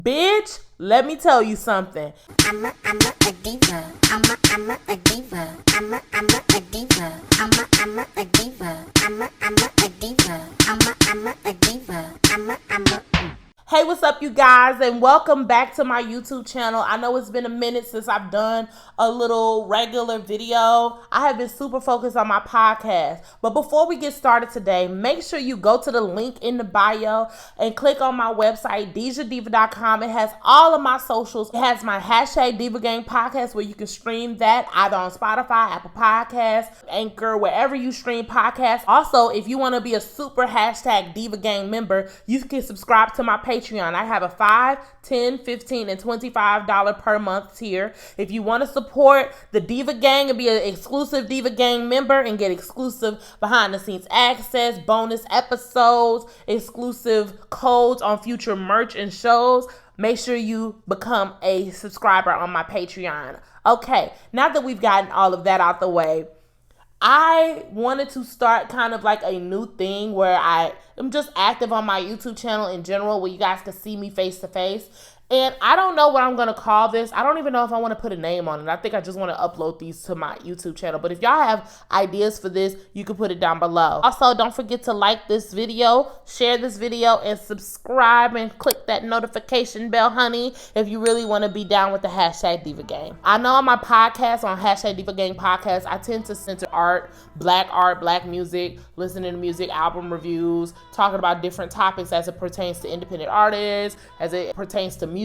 Bitch, let me tell you something. I'm a diva. I'm a diva. I'm a diva. I'm a diva. I'm a diva. I'm a diva. Hey, what's up, you guys, and welcome back to my YouTube channel. I know it's been a minute since I've done a little regular video. I have been super focused on my podcast. But before we get started today, make sure you go to the link in the bio and click on my website, DijahDiva.com. It has all of my socials. It has my #DivaGang podcast where you can stream that either on Spotify, Apple Podcasts, Anchor, wherever you stream podcasts. Also, if you want to be a super #DivaGang member, you can subscribe to my Patreon. I have a $5, $10, $15, and $25 per month tier. If you want to support the Diva Gang and be an exclusive Diva Gang member and get exclusive behind the scenes access, bonus episodes, exclusive codes on future merch and shows, make sure you become a subscriber on my Patreon. Okay, now that we've gotten all of that out the way, I wanted to start kind of like a new thing where I am just active on my YouTube channel in general, where you guys can see me face to face. And I don't know what I'm going to call this. I don't even know if I want to put a name on it. I think I just want to upload these to my YouTube channel. But if y'all have ideas for this, you can put it down below. Also, don't forget to like this video, share this video, and subscribe and click that notification bell, honey, if you really want to be down with the #DivaGang. I know on my podcast, on #DivaGang podcast, I tend to center art, black music, listening to music, album reviews, talking about different topics as it pertains to independent artists, as it pertains to music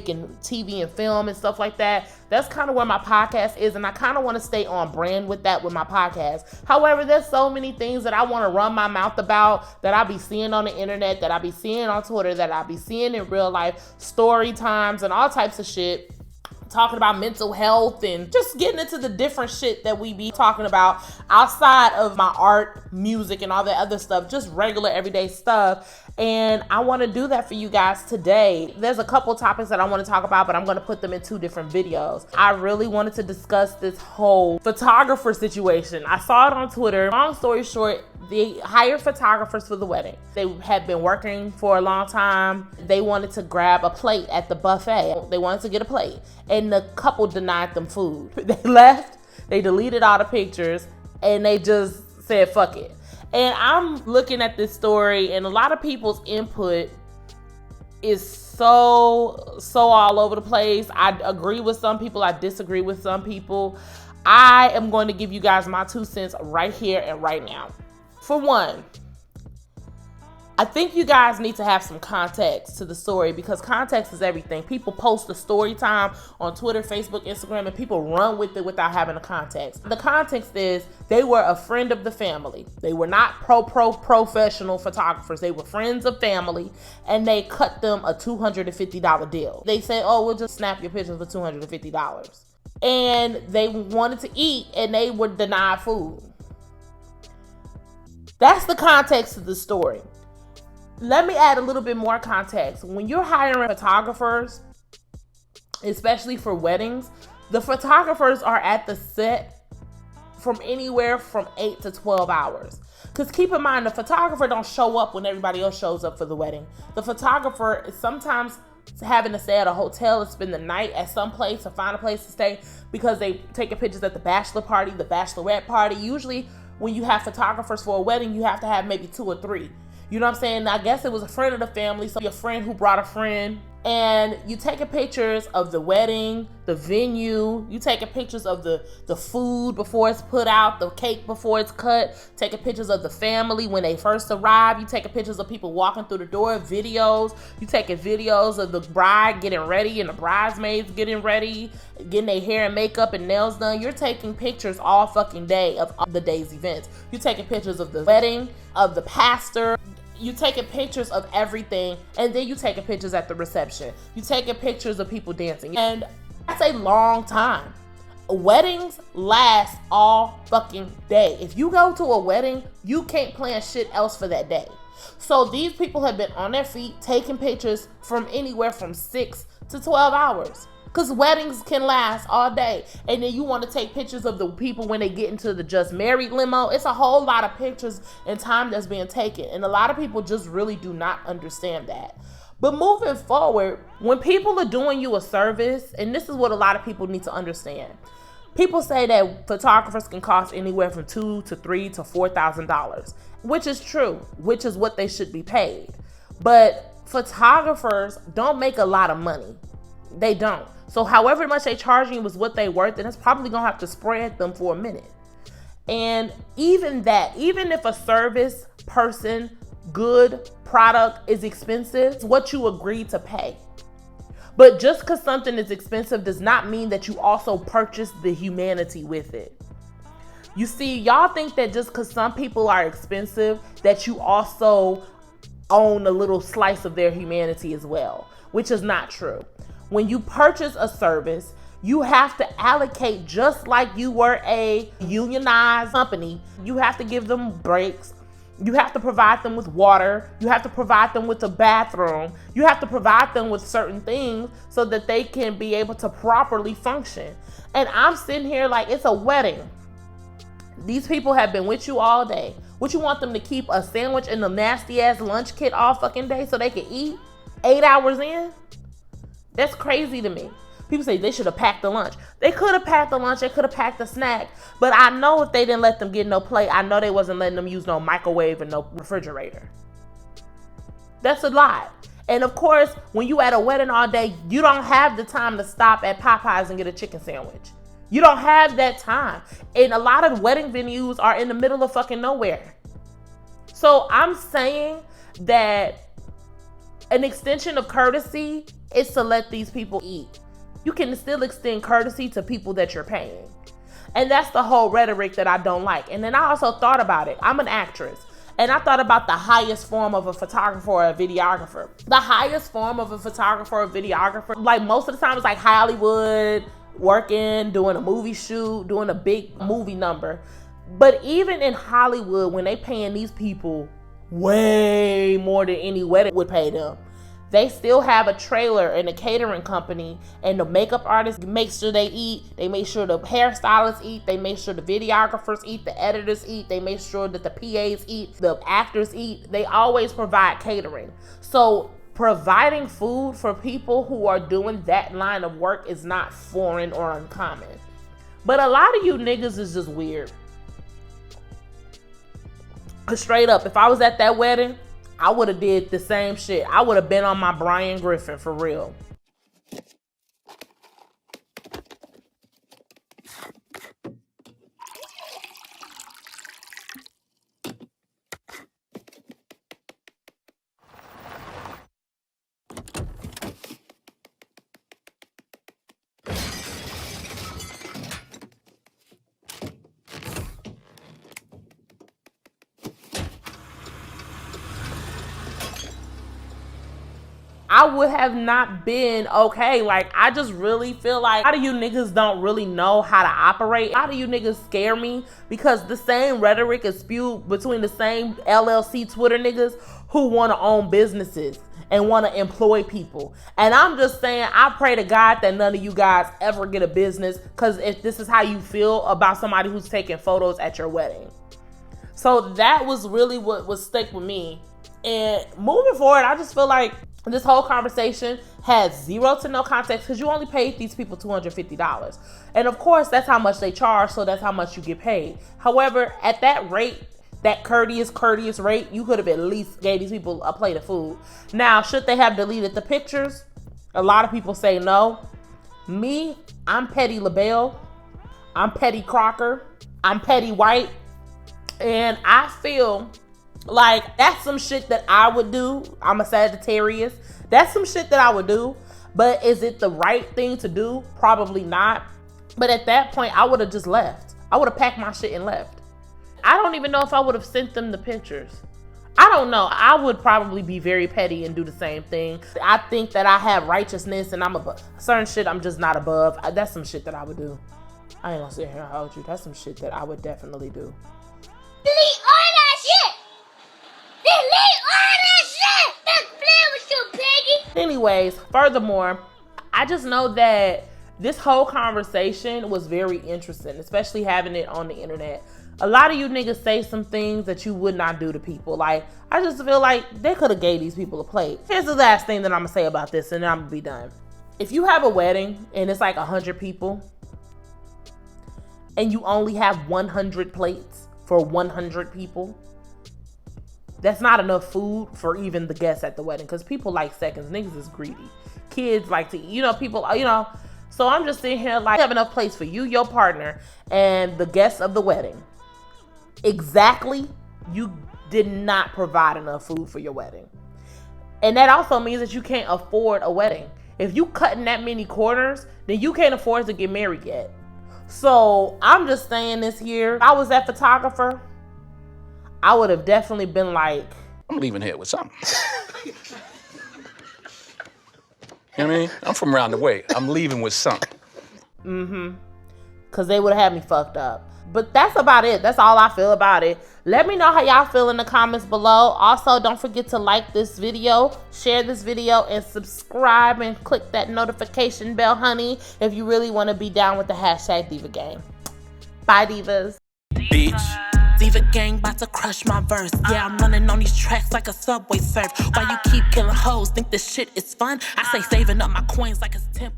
and TV and film and stuff like that. That's kind of where my podcast is, and I kind of want to stay on brand with that with my podcast. However, there's so many things that I want to run my mouth about that I be seeing on the internet, that I be seeing on Twitter, that I be seeing in real life, story times and all types of shit. Talking about mental health and just getting into the different shit that we be talking about outside of my art, music, and all that other stuff, just regular everyday stuff. And I want to do that for you guys today. There's a couple topics that I want to talk about, but I'm going to put them in 2 different videos. I really wanted to discuss this whole photographer situation. I saw it on Twitter. Long story short, they hired photographers for the wedding. They had been working for a long time. They wanted to grab a plate at the buffet. They wanted to get a plate, and the couple denied them food. They left, they deleted all the pictures, and they just said, fuck it. And I'm looking at this story, and a lot of people's input is so all over the place. I agree with some people, I disagree with some people. I am going to give you guys my 2 cents right here and right now. For one, I think you guys need to have some context to the story, because context is everything. People post a story time on Twitter, Facebook, Instagram, and people run with it without having a context. The context is they were a friend of the family. They were not professional photographers. They were friends of family, and they cut them a $250 deal. They said, oh, we'll just snap your pictures for $250. And they wanted to eat, and they were denied food. That's the context of the story. Let me add a little bit more context. When you're hiring photographers, especially for weddings, the photographers are at the set from anywhere from 8 to 12 hours. Because keep in mind, the photographer don't show up when everybody else shows up for the wedding. The photographer is sometimes having to stay at a hotel and spend the night at some place or find a place to stay, because they taking pictures at the bachelor party, the bachelorette party. Usually when you have photographers for a wedding, you have to have maybe 2 or 3. You know what I'm saying? I guess it was a friend of the family, so your friend who brought a friend. And you taking pictures of the wedding, the venue, you taking pictures of the food before it's put out, the cake before it's cut, taking pictures of the family when they first arrive, you taking pictures of people walking through the door, videos, you taking videos of the bride getting ready and the bridesmaids getting ready, getting their hair and makeup and nails done. You're taking pictures all fucking day of the day's events. You're taking pictures of the wedding, of the pastor. You taking pictures of everything, and then you taking pictures at the reception. You taking pictures of people dancing, and that's a long time. Weddings last all fucking day. If you go to a wedding, you can't plan shit else for that day. So these people have been on their feet taking pictures from anywhere from 6 to 12 hours. Because weddings can last all day. And then you want to take pictures of the people when they get into the just married limo. It's a whole lot of pictures and time that's being taken. And a lot of people just really do not understand that. But moving forward, when people are doing you a service, and this is what a lot of people need to understand. People say that photographers can cost anywhere from $2,000 to $3,000 to $4,000, which is true, which is what they should be paid. But photographers don't make a lot of money. They don't. So however much they charge you is what they worth, and it's probably gonna have to spread them for a minute. And even if a service person, good product is expensive, it's what you agree to pay. But just because something is expensive does not mean that you also purchase the humanity with it. You see, y'all think that just because some people are expensive, that you also own a little slice of their humanity as well, which is not true. When you purchase a service, you have to allocate just like you were a unionized company. You have to give them breaks. You have to provide them with water. You have to provide them with a bathroom. You have to provide them with certain things so that they can be able to properly function. And I'm sitting here like it's a wedding. These people have been with you all day. What, you want them to keep a sandwich in the nasty ass lunch kit all fucking day so they can eat 8 hours in? That's crazy to me. People say they should have packed the lunch. They could have packed the lunch. They could have packed the snack. But I know if they didn't let them get no plate, I know they wasn't letting them use no microwave and no refrigerator. That's a lot. And of course, when you at a wedding all day, you don't have the time to stop at Popeyes and get a chicken sandwich. You don't have that time. And a lot of wedding venues are in the middle of fucking nowhere. So I'm saying that an extension of courtesy is to let these people eat. You can still extend courtesy to people that you're paying. And that's the whole rhetoric that I don't like. And then I also thought about it. I'm an actress. And I thought about the highest form of a photographer or a videographer. The highest form of a photographer or videographer, like most of the time it's like Hollywood, working, doing a movie shoot, doing a big movie number. But even in Hollywood, when they paying these people way more than any wedding would pay them, they still have a trailer and a catering company, and the makeup artists make sure they eat. They make sure the hairstylists eat. They make sure the videographers eat. The editors eat. They make sure that the PAs eat. The actors eat. They always provide catering. So providing food for people who are doing that line of work is not foreign or uncommon. But a lot of you niggas is just weird. Straight up, if I was at that wedding, I would have did the same shit. I would have been on my Brian Griffin for real. I would have not been okay. Like, I just really feel like a lot of you niggas don't really know how to operate. A lot of you niggas scare me because the same rhetoric is spewed between the same LLC Twitter niggas who want to own businesses and want to employ people. And I'm just saying, I pray to God that none of you guys ever get a business, because if this is how you feel about somebody who's taking photos at your wedding. So that was really what was stuck with me. And moving forward, I just feel like this whole conversation has zero to no context, because you only paid these people $250. And of course, that's how much they charge, so that's how much you get paid. However, at that rate, that courteous rate, you could have at least gave these people a plate of food. Now, should they have deleted the pictures? A lot of people say no. Me, I'm Petty LaBelle. I'm Petty Crocker. I'm Petty White. And I feel like that's some shit that I would do. I'm a Sagittarius. That's some shit that I would do. But is it the right thing to do? Probably not. But at that point, I would have just left. I would have packed my shit and left. I don't even know if I would have sent them the pictures. I don't know. I would probably be very petty and do the same thing. I think that I have righteousness and I'm above certain shit. I'm just not above. That's some shit that I would do. I ain't gonna sit here and hold you. That's some shit that I would definitely do. Delete all that shit! Delete all that shit! That's playing with you, piggy! Anyways, furthermore, I just know that this whole conversation was very interesting, especially having it on the internet. A lot of you niggas say some things that you would not do to people. Like, I just feel like they could have gave these people a plate. Here's the last thing that I'm gonna say about this, and then I'm gonna be done. If you have a wedding and it's like 100 people, and you only have 100 plates for 100 people, that's not enough food for even the guests at the wedding, because people like seconds. Niggas is greedy. Kids like to eat, people, So I'm just sitting here like, have enough plates for you, your partner, and the guests of the wedding. Exactly, you did not provide enough food for your wedding. And that also means that you can't afford a wedding. If you cutting that many corners, then you can't afford to get married yet. So I'm just saying this here. If I was that photographer, I would have definitely been like, I'm leaving here with something. You know what I mean? I'm from around the way. I'm leaving with something. because they would have had me fucked up. But that's about it. That's all I feel about it. Let me know how y'all feel in the comments below. Also, don't forget to like this video, share this video, and subscribe and click that notification bell, honey, if you really want to be down with the hashtag Diva Gang. Bye, divas. Bitch. Diva gang bout to crush my verse. Yeah, I'm running on these tracks like a subway surf. Why you keep killing hoes? Think this shit is fun? I say saving up my coins like it's temp.